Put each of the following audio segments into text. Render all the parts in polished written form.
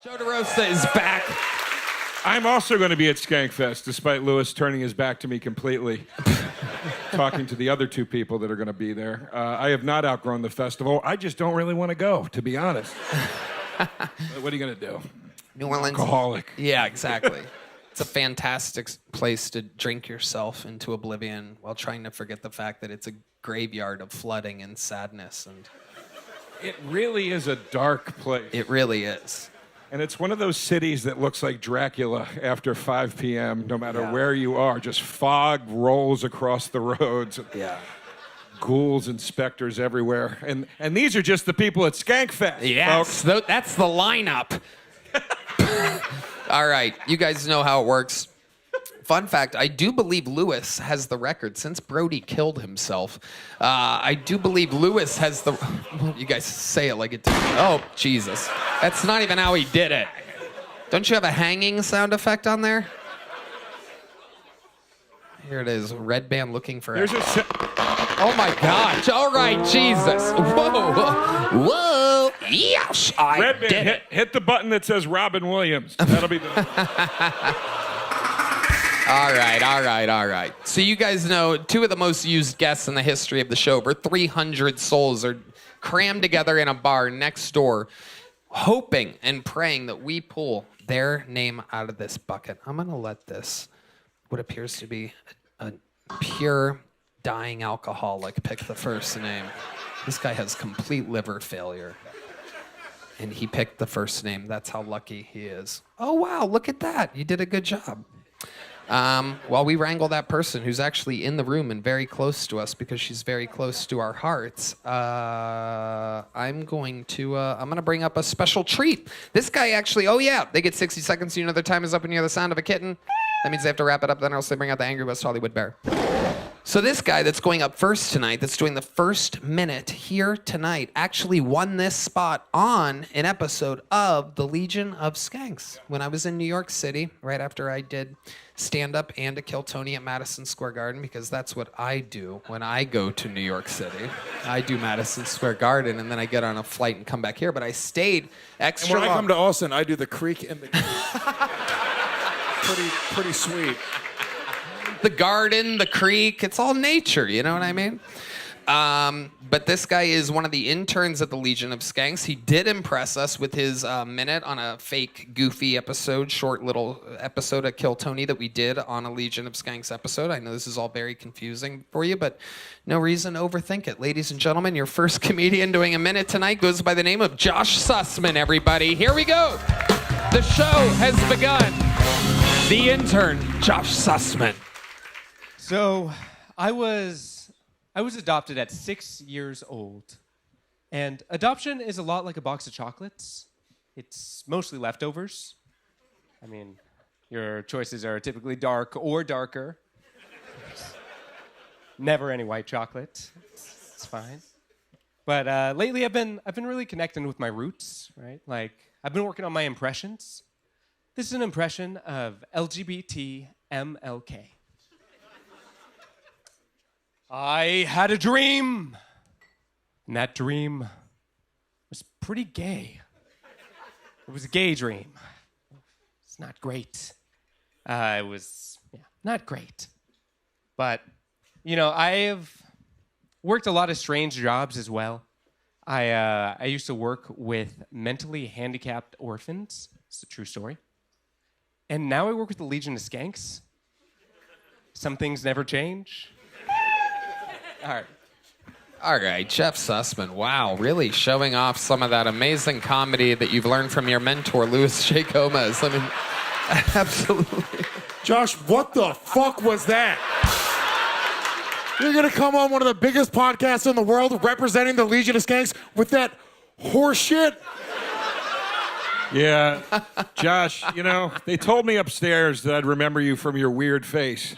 Joe DeRosa is back. I'm also going to be at Skankfest, despite Lewis turning his back to me completely, talking to the other two people that are going to be there. I have not outgrown the festival. I just don't really want to go, to be honest. What are you going to do? New Orleans. Alcoholic. Yeah, exactly. It's a fantastic place to drink yourself into oblivion while trying to forget the fact that it's a graveyard of flooding and sadness. And It really is a dark place. it really is. And it's one of those cities that looks like Dracula after 5 p.m., no matter where you are. Just fog rolls across the roads. Yeah. Ghouls and specters everywhere. And these are just the people at Skankfest. Yes, that's the lineup. All right, you guys know how it works. Fun fact, I do believe Lewis has the record. Since Brody killed himself, I do believe Lewis has the... You guys say it like it did. Oh, Jesus. That's not even how he did it. Don't you have a hanging sound effect on there? Here it is, red band looking for... There's a... Oh my gosh, all right, Jesus. Whoa, whoa, yes, I Red did band, it. hit the button that says Robin Williams. That'll be the... All right. So you guys know two of the most used guests in the history of the show. Over 300 souls are crammed together in a bar next door, hoping and praying that we pull their name out of this bucket. I'm going to let this, what appears to be a pure dying alcoholic, pick the first name. This guy has complete liver failure. And he picked the first name. That's how lucky he is. Oh, wow, look at that. You did a good job. While we wrangle that person who's actually in the room and very close to us because she's very close to our hearts, I'm going to bring up a special treat. This guy actually, oh yeah, they get 60 seconds, so you know their time is up and you hear the sound of a kitten. That means they have to wrap it up, then else they bring out the Angry West Hollywood Bear. So this guy that's going up first tonight, that's doing the first minute here tonight, actually won this spot on an episode of The Legion of Skanks when I was in New York City, right after I did stand-up and a Kill Tony at Madison Square Garden, because that's what I do when I go to New York City. I do Madison Square Garden, and then I get on a flight and come back here, but I stayed extra And when long. I come to Austin, I do the creek and the... pretty sweet. The garden, the creek, it's all nature, you know what I mean? But this guy is one of the interns at the Legion of Skanks. He did impress us with his minute on a fake, goofy episode, short little episode at Kill Tony that we did on a Legion of Skanks episode. I know this is all very confusing for you, but no reason to overthink it. Ladies and gentlemen, your first comedian doing a minute tonight goes by the name of Josh Susman, everybody. Here we go. The show has begun. The intern, Josh Susman. So I was adopted at 6 years old. And adoption is a lot like a box of chocolates. It's mostly leftovers. I mean, your choices are typically dark or darker. Never any white chocolate. It's fine. But lately I've been really connecting with my roots, right? Like I've been working on my impressions. This is an impression of LGBT MLK. I had a dream, and that dream was pretty gay. It was a gay dream. It's not great. It was not great. But, you know, I've worked a lot of strange jobs as well. I used to work with mentally handicapped orphans. It's a true story. And now I work with the Legion of Skanks. Some things never change. All right, Jeff Susman. Wow, really showing off some of that amazing comedy that you've learned from your mentor, Louis J. Gomez. I mean, absolutely. Josh, what the fuck was that? You're gonna come on one of the biggest podcasts in the world representing the Legion of Skanks with that horse shit? Yeah. Josh, you know, they told me upstairs that I'd remember you from your weird face.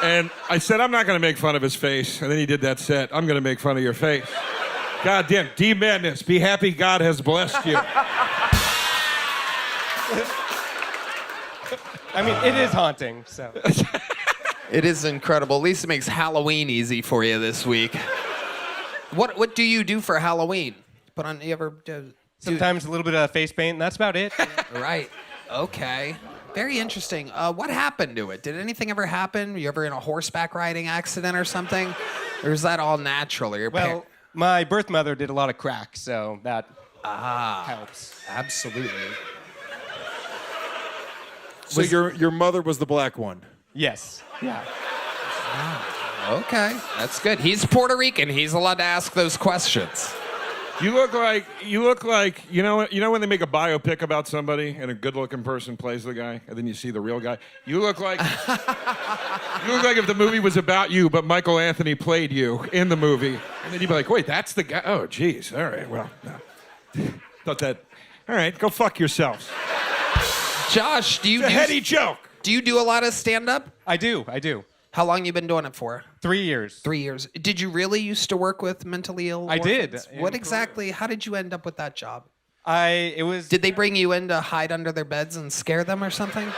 And I said, I'm not going to make fun of his face. And then he did that set. I'm going to make fun of your face. God damn, D-Madness. Be happy God has blessed you. I mean, it is haunting, so. It is incredible. At least it makes Halloween easy for you this week. What do you do for Halloween? You ever Sometimes a little bit of face paint, and that's about it. Right. Okay. Very interesting. What happened to it? Did anything ever happen? You ever in a horseback riding accident or something? Or is that all natural? Or your Well, my birth mother did a lot of crack, so that helps. Absolutely. So your mother was the black one. Yes. Yeah. Okay. That's good. He's Puerto Rican. He's allowed to ask those questions. You look like you know when they make a biopic about somebody and a good-looking person plays the guy and then you see the real guy. You look like if the movie was about you, but Michael Anthony played you in the movie, and then you'd be like, wait, that's the guy. Oh, geez. All right. Well, no. Thought that. All right, go fuck yourselves. Josh, do you It's a heady joke. do you do a lot of stand-up? I do. How long you been doing it for? 3 years. 3 years. Did you really used to work with mentally ill? I did. orphans? What exactly? How did you end up with that job? It was Did they bring you in to hide under their beds and scare them or something?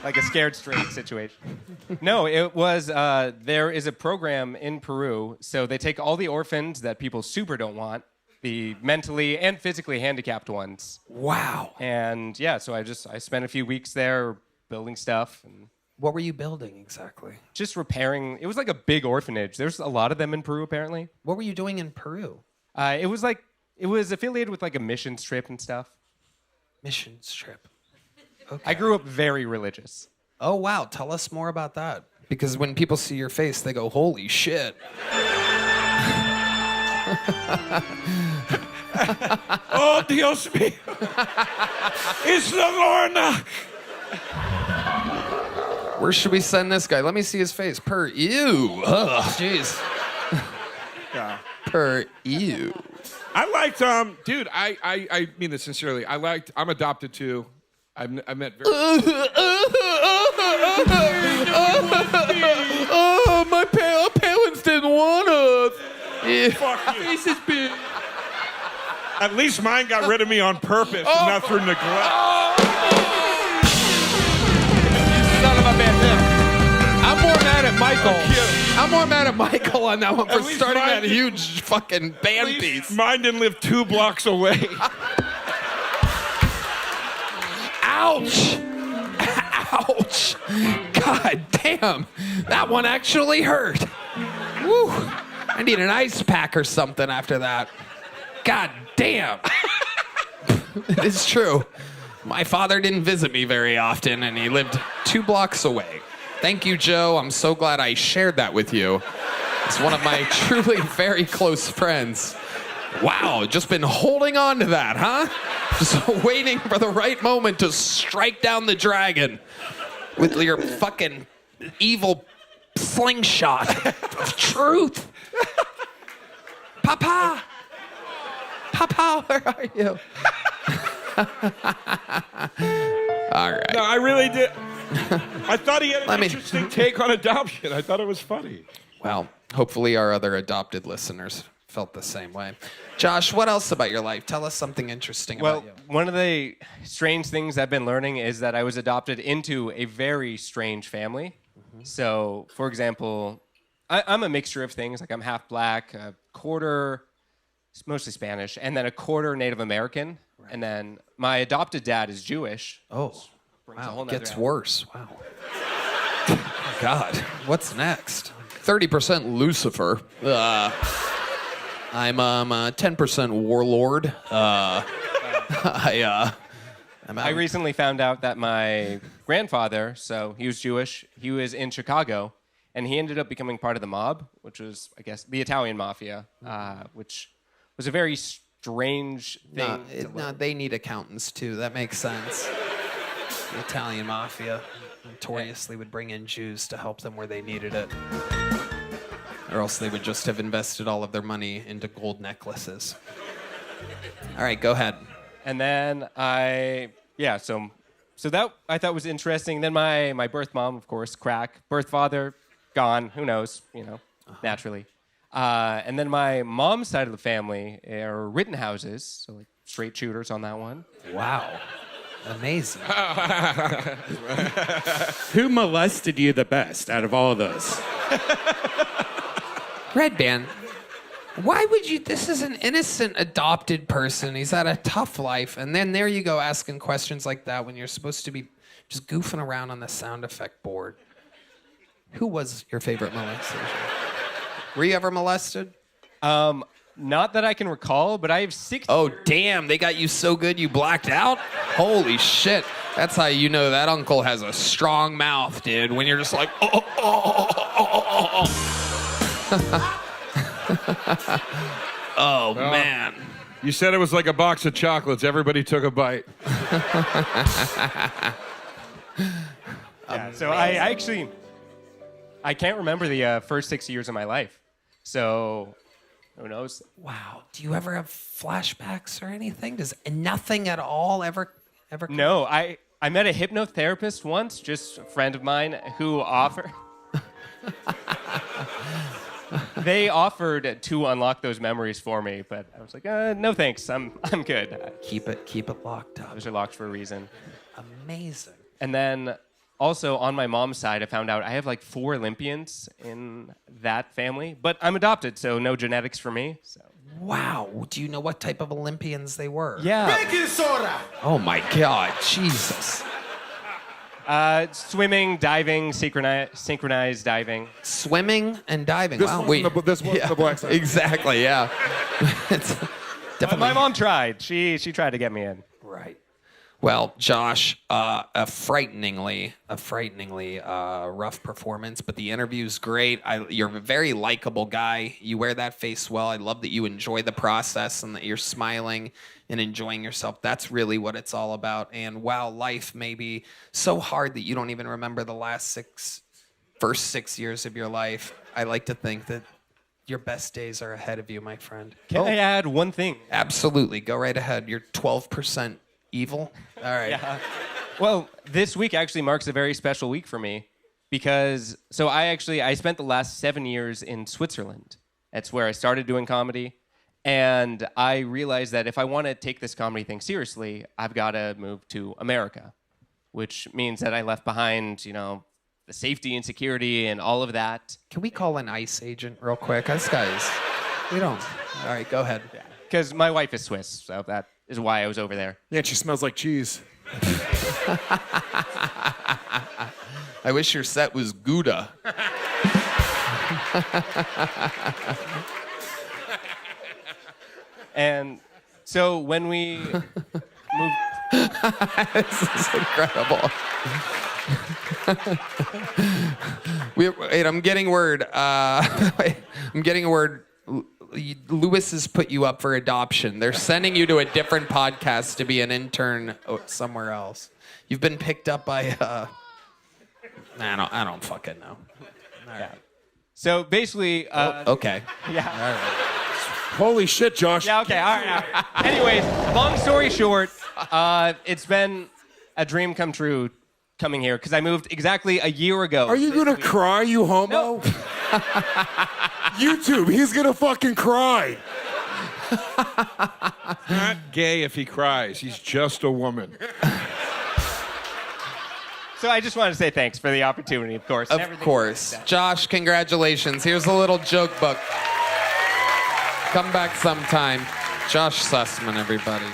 like a scared straight situation. No, it was, there is a program in Peru, so they take all the orphans that people super don't want, the mentally and physically handicapped ones. Wow. And yeah, so I spent a few weeks there building stuff and What were you building exactly? just repairing. It was like a big orphanage. There's a lot of them in Peru, apparently. What were you doing in Peru? It was affiliated with like a missions trip and stuff. Missions trip. Okay. I grew up very religious. Oh, wow. Tell us more about that. Because when people see your face, they go, holy shit. Oh, Dios mío. It's the Lorna. Where should we send this guy? Let me see his face. Ew. Ugh, jeez. Yeah. Ew. I liked, dude, I mean this sincerely. I'm adopted too. I met very... Oh, my parents didn't want us. Fuck you. Face is big. At least mine got rid of me on purpose and not through neglect. Son of a bitch. I'm more mad at Michael. I'm more mad at Michael on that one for least starting mine that huge fucking band piece. Mine didn't live 2 blocks away. Ouch! Ouch! God damn! That one actually hurt. Woo! I need an ice pack or something after that. God damn! It is true. My father didn't visit me very often, and he lived 2 blocks away. Thank you, Joe. I'm so glad I shared that with you. It's one of my truly very close friends. Wow, just been holding on to that, huh? Just waiting for the right moment to strike down the dragon with your fucking evil slingshot of truth. Papa! Papa, where are you? All right. No, I really did. I thought he had Let an me- interesting take on adoption. I thought it was funny. Well, hopefully our other adopted listeners felt the same way. Josh, what else about your life? Tell us something interesting Well, about you. one of the strange things I've been learning is that I was adopted into a very strange family. So, for example, I'm a mixture of things. Like I'm half black, a quarter, it's mostly Spanish, and then a quarter Native American. Right. And then my adopted dad is Jewish. Oh, Brings a whole wow. nother Gets element. worse. Wow. Oh, God. What's next? 30% Lucifer. I'm 10% warlord. I'm I recently found out that my grandfather, so he was Jewish, he was in Chicago, and he ended up becoming part of the mob, which was, I guess, the Italian mafia, which was a very strange thing. No, they need accountants too. That makes sense. The Italian mafia notoriously would bring in Jews to help them where they needed it. Or else they would just have invested all of their money into gold necklaces. All right, go ahead. And then so that I thought was interesting. Then my birth mom, of course, crack. Birth father, gone. Who knows? Naturally. And then my mom's side of the family are Rittenhouses, so like straight shooters on that one. Wow. Amazing. Who molested you the best out of all of those? Red Band, Why would you? This is an innocent adopted person. He's had a tough life. And then there you go asking questions like that when you're supposed to be just goofing around on the sound effect board. Who was your favorite molestation? Were you ever molested? Not that I can recall, but I have 6. Oh, damn. They got you so good you blacked out? Holy shit. That's how you know that uncle has a strong mouth, dude. When you're just like, oh, man. You said it was like a box of chocolates. Everybody took a bite. Yeah, so I can't remember the first 6 years of my life. So who knows? Wow. Do you ever have flashbacks or anything? Does nothing at all ever come? No, I met a hypnotherapist once, just a friend of mine, who offered... They offered to unlock those memories for me, but I was like, no thanks, I'm good. Keep it locked up. Those are locked for a reason. Amazing. And then also on my mom's side, I found out I have like 4 Olympians in that family, but I'm adopted, so no genetics for me. So. Wow. Do you know what type of Olympians they were? Yeah. Baking soda. Oh my God. Jesus. Swimming, diving, synchronized diving. Swimming and diving. This wow. one's the black side. Exactly. Yeah. It's definitely My mom tried. She tried to get me in. right. Well, Josh, a frighteningly rough performance, but the interview's great. You're a very likable guy. You wear that face well. I love that you enjoy the process and that you're smiling and enjoying yourself. That's really what it's all about. And while life may be so hard that you don't even remember the first 6 years of your life, I like to think that your best days are ahead of you, my friend. Can I add one thing? Absolutely. Go right ahead. You're 12% evil. All right. Yeah. Well, this week actually marks a very special week for me because I spent the last 7 years in Switzerland. That's where I started doing comedy. And I realized that if I want to take this comedy thing seriously, I've got to move to America, which means that I left behind, the safety and security and all of that. Can we call an ICE agent real quick? This guy's... We don't. All right, go ahead. Because my wife is Swiss, so that is why I was over there. Yeah, she smells like cheese. I wish your set was Gouda. And so when we moved... This is incredible. Wait, I'm getting word. I'm getting a word. Lewis has put you up for adoption. They're sending you to a different podcast to be an intern somewhere else. You've been picked up by. I don't fucking know. All right. So basically... Okay. Yeah. All right. Holy shit, Josh. Yeah, okay, all right. Anyways, long story short, it's been a dream come true coming here because I moved exactly a year ago. Are you gonna cry, you homo? No. YouTube, he's gonna fucking cry. Not gay if he cries. He's just a woman. So I just wanted to say thanks for the opportunity, of course. Of course. Josh, congratulations. Here's a little joke book. Come back sometime. Josh Susman, everybody.